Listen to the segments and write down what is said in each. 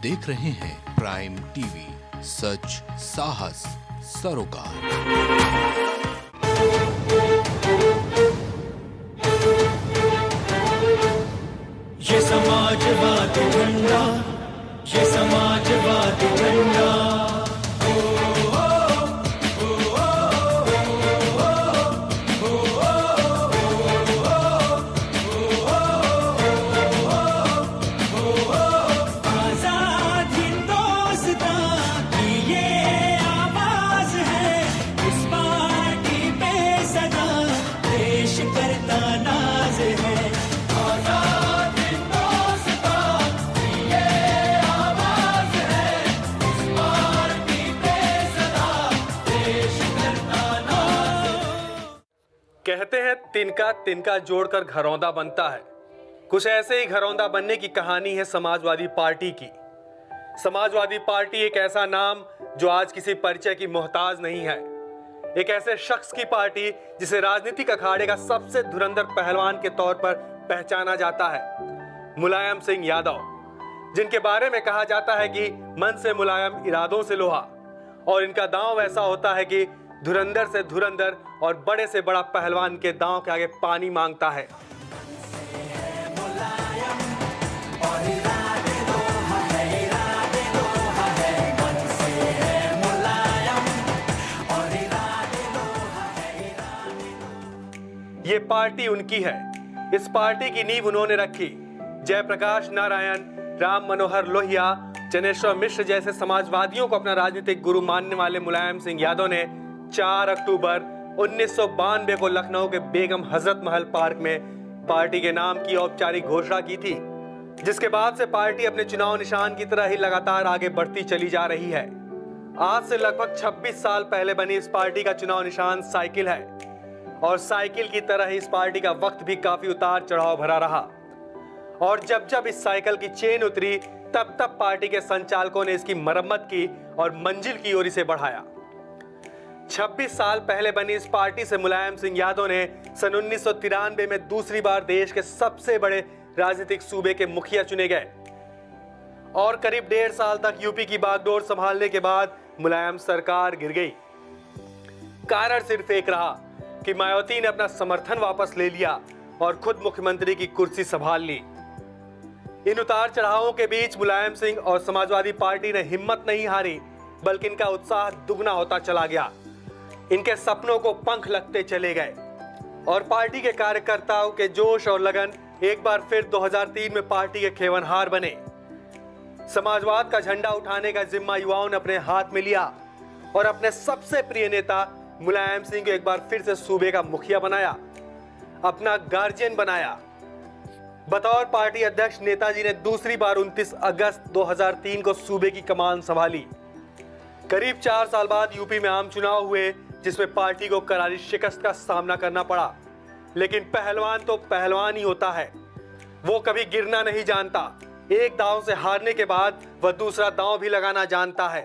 देख रहे हैं प्राइम टीवी, सच साहस सरोकार। ये समाजवादी झंडा, ये समाजवादी झंडा। कहते हैं तिनका तिनका जोड़कर घरौंदा बनता है। कुछ ऐसे ही घरौंदा बनने की कहानी है समाजवादी पार्टी की। समाजवादी पार्टी एक ऐसा नाम जो आज किसी परिचय की मोहताज नहीं है। एक ऐसे शख्स की पार्टी जिसे राजनीतिक अखाड़े का सबसे धुरंधर पहलवान के तौर पर पहचाना जाता है, मुलायम सिंह यादव, जिनके बारे में कहा जाता है कि मन से मुलायम, इरादों से लोहा। और इनका दांव ऐसा होता है कि धुरंधर से धुरंधर और बड़े से बड़ा पहलवान के दांव के आगे पानी मांगता है। ये पार्टी उनकी है। इस पार्टी की नींव उन्होंने रखी। जयप्रकाश नारायण, राम मनोहर लोहिया, जनेश्वर मिश्र जैसे समाजवादियों को अपना राजनीतिक गुरु मानने वाले मुलायम सिंह यादव ने 4 अक्टूबर 1992 को लखनऊ के बेगम हजरत महल पार्क में पार्टी के नाम की औपचारिक घोषणा की थी, जिसके बाद से पार्टी अपने चुनाव निशान की तरह ही लगातार आगे बढ़ती चली जा रही है। आज से लगभग 26 साल पहले बनी इस पार्टी का चुनाव निशान साइकिल है और साइकिल की तरह ही इस पार्टी का वक्त भी काफी उतार चढ़ाव भरा रहा। और जब जब इस साइकिल की चेन उतरी तब तब पार्टी के संचालकों ने इसकी मरम्मत की और मंजिल की ओर इसे बढ़ाया। 26 साल पहले बनी इस पार्टी से मुलायम सिंह यादव ने सन 1993 में दूसरी बार देश के सबसे बड़े राजनीतिक सूबे के मुखिया चुने गए और करीब 1.5 साल तक यूपी की बागडोर संभालने के बाद मुलायम सरकार गिर गई। कारण सिर्फ एक रहा कि मायावती ने अपना समर्थन वापस ले लिया और खुद मुख्यमंत्री की कुर्सी संभाल ली। इन उतार चढ़ावों के बीच मुलायम सिंह और समाजवादी पार्टी ने हिम्मत नहीं हारी, बल्कि इनका उत्साह दुगना होता चला गया। इनके सपनों को पंख लगते चले गए और पार्टी के कार्यकर्ताओं के जोश और लगन एक बार फिर 2003 में पार्टी के खेवनहार बने। समाजवाद का झंडा उठाने का जिम्मा युवाओं ने अपने हाथ में लिया और अपने सबसे प्रिय नेता मुलायम सिंह को एक बार फिर से सूबे का मुखिया बनाया, अपना गार्जियन बनाया। बतौर पार्टी अध्यक्ष नेताजी ने दूसरी बार 29 अगस्त 2003 को सूबे की कमान संभाली। करीब 4 साल बाद यूपी में आम चुनाव हुए, जिसमें पार्टी को करारी शिकस्त का सामना करना पड़ा। लेकिन पहलवान तो पहलवान ही होता है, वो कभी गिरना नहीं जानता। एक दांव से हारने के बाद वह दूसरा दांव भी लगाना जानता है।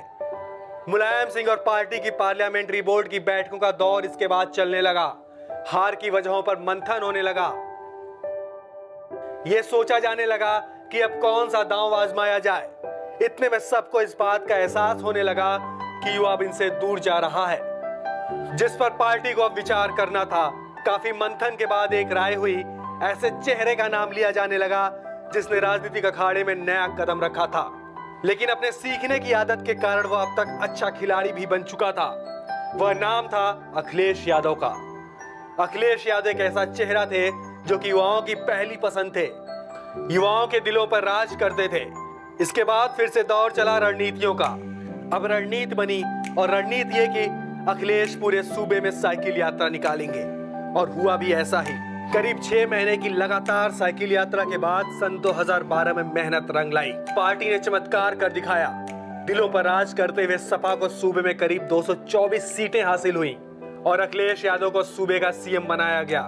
मुलायम सिंह और पार्टी की पार्लियामेंट्री बोर्ड की बैठकों का दौर इसके बाद चलने लगा। हार की वजहों पर मंथन होने लगा। यह सोचा जाने लगा कि अब कौन सा दांव आजमाया जाए। इतने में सबको इस बात का एहसास होने लगा कि युवा अब इनसे दूर जा रहा है, जिस पर पार्टी को अब विचार करना था। काफी मंथन के बाद एक राय हुई। ऐसे चेहरे का नाम लिया जाने लगा जिसने राजनीतिक अखाड़े में नया कदम रखा था, लेकिन अपने सीखने की आदत के कारण वह अब तक अच्छा खिलाड़ी भी बन चुका था। वह नाम था अखिलेश यादव का। अखिलेश यादव एक ऐसा चेहरा थे जो कि युवाओं की पहली पसंद थे, युवाओं के दिलों पर राज करते थे। इसके बाद फिर से दौर चला रणनीतियों का। अब रणनीति बनी और रणनीति ये कि अखिलेश पूरे सूबे में साइकिल यात्रा निकालेंगे, और हुआ भी ऐसा ही। करीब 6 महीने की लगातार साइकिल यात्रा के बाद सन 2012 में मेहनत रंग लाई। पार्टी ने चमत्कार कर दिखाया। दिलों पर राज करते हुए सपा को सूबे में करीब 224 सीटें हासिल हुई और अखिलेश यादव को सूबे का सीएम बनाया गया।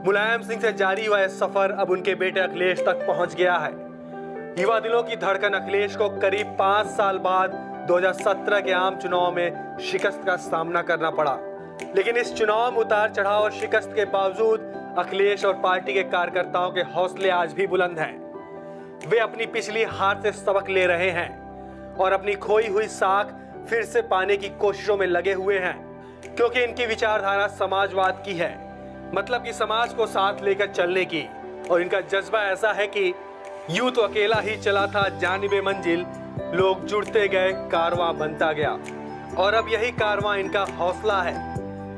मुलायम सिंह से जारी हुआ यह सफर अब उनके बेटे अखिलेश तक पहुंच गया है। युवा दिलों की धड़कन अखिलेश को करीब 5 साल बाद 2017 के आम चुनाव में शिकस्त का सामना करना पड़ा। लेकिन इस चुनाव में उतार चढ़ाव और शिकस्त के बावजूद अखिलेश और पार्टी के कार्यकर्ताओं के हौसले आज भी बुलंद हैं। वे अपनी पिछली हार से सबक ले रहे हैं और अपनी खोई हुई साख फिर से पाने की कोशिशों में लगे हुए हैं, क्योंकि इनकी विचारधारा समाजवाद की है, मतलब कि समाज को साथ लेकर चलने की। और इनका जज्बा ऐसा है कि यूं तो अकेला ही चला था जानिबे मंजिल, लोग जुड़ते गए, कारवां बनता गया। और अब यही कारवां इनका हौसला है,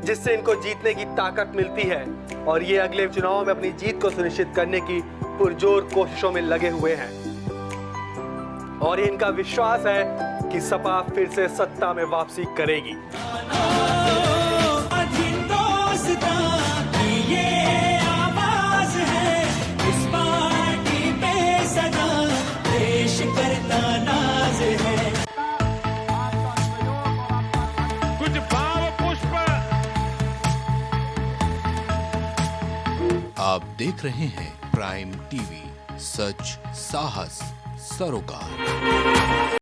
जिससे इनको जीतने की ताकत मिलती है और ये अगले चुनाव में अपनी जीत को सुनिश्चित करने की पुरजोर कोशिशों में लगे हुए हैं। और ये इनका विश्वास है कि सपा फिर से सत्ता में वापसी करेगी। ये आवाज है इस पार्टी पे सदा, देश करता नाज है। कुछ भाव पुष्प। आप देख रहे हैं प्राइम टीवी, सच साहस सरोकार।